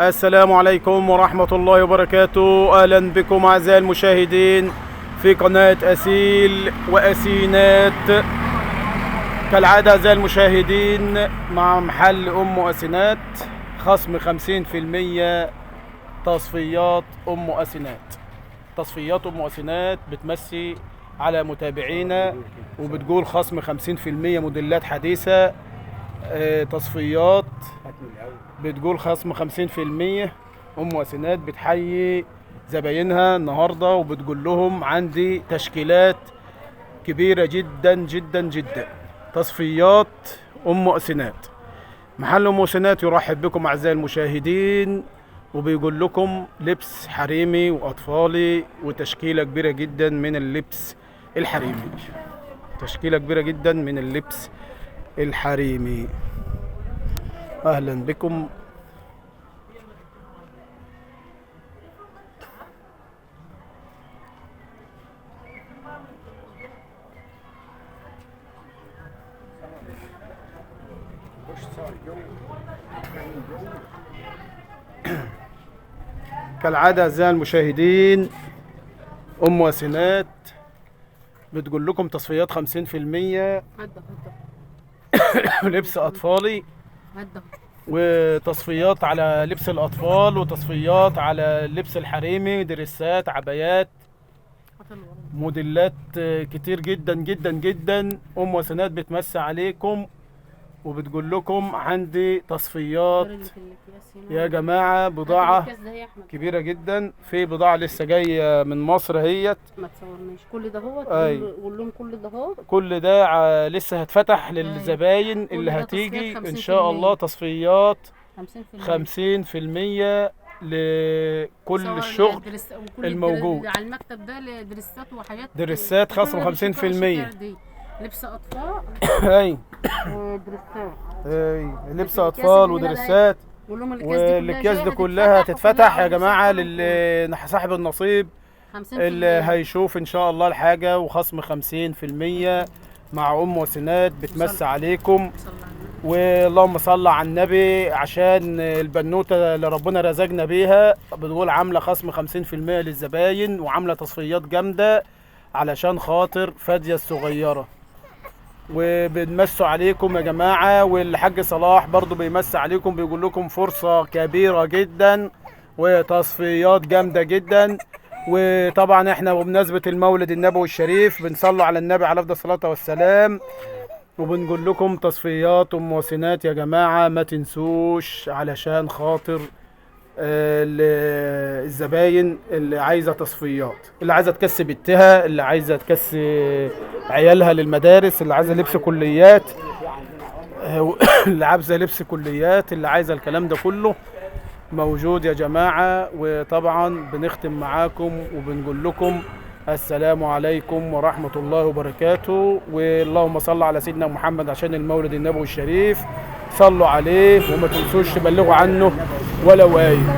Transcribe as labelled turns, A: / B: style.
A: السلام عليكم ورحمة الله وبركاته. أهلا بكم أعزائي المشاهدين في قناة أسيل وأسينات. كالعادة أعزائي المشاهدين مع محل أم أسينات، خصم 50% تصفيات أم أسينات. تصفيات أم أسينات بتمسي على متابعينا وبتقول خصم 50% موديلات حديثة. تصفيات بتقول خصم 50%. أم أسينات بتحيي زباينها النهاردة وبتقول لهم عندي تشكيلات كبيرة جدا جدا جدا. تصفيات أم أسينات. محل أم أسينات يرحب بكم أعزائي المشاهدين وبيقول لكم لبس حريمي وأطفالي وتشكيلة كبيرة جدا من اللبس الحريمي. تشكيلة كبيرة جدا من اللبس الحريمي. أهلا بكم. كالعادة أعزائي المشاهدين أم أسينات بتقول لكم تصفيات 50% لبس أطفالي، وتصفيات على لبس الأطفال، وتصفيات على اللبس الحريمي، دريسات، عبايات، موديلات كتير جدا جدا جدا. أم أسينات بتمسي عليكم وبتقول لكم عندي تصفيات يا جماعة. بضاعة كبيرة جدا، في بضاعة لسه جاية من مصر هيت.
B: ما تصورنيش كل ده هو. قول لهم كل ده هو.
A: كل ده لسه هتفتح للزباين اللي هتيجي ان شاء الله. تصفيات 50% لكل الشغل الموجود.
B: على المكتب ده دريسات وحاجات،
A: دريسات خصم 50%.
B: لبس اطفال
A: اي
B: ودريسات.
A: اي لبس اطفال ودريسات، والاكياس دي كلها هتتفتح يا جماعه صاحب النصيب اللي هيشوف ان شاء الله الحاجه. وخصم 50% مع ام أسينات بتمسي عليكم. واللهم صل على النبي، عشان البنوته اللي ربنا رزقنا بيها بتقول عامله خصم 50% للزباين وعامله تصفيات جامده علشان خاطر فاديه الصغيره. وبنمسوا عليكم يا جماعه. والحاج صلاح برضو بيمسي عليكم، بيقول لكم فرصه كبيره جدا وتصفيات جامده جدا. وطبعا احنا بمناسبه المولد النبوي الشريف بنصلوا على النبي عليه افضل الصلاه والسلام، وبنقول لكم تصفيات ام أسينات يا جماعه. ما تنسوش علشان خاطر الزباين اللي عايزه تصفيات، اللي عايزه تكسي بنتها، اللي عايزه تكسي عيالها للمدارس، اللي عايزه لبس كليات، اللي عايزه لبس كليات، اللي عايزه الكلام ده كله موجود يا جماعه. وطبعا بنختم معاكم وبنقول لكم السلام عليكم ورحمه الله وبركاته. واللهم صل على سيدنا محمد عشان المولد النبوي الشريف. صلوا عليه وما تنسوش تبلغوا عنه ولو آية.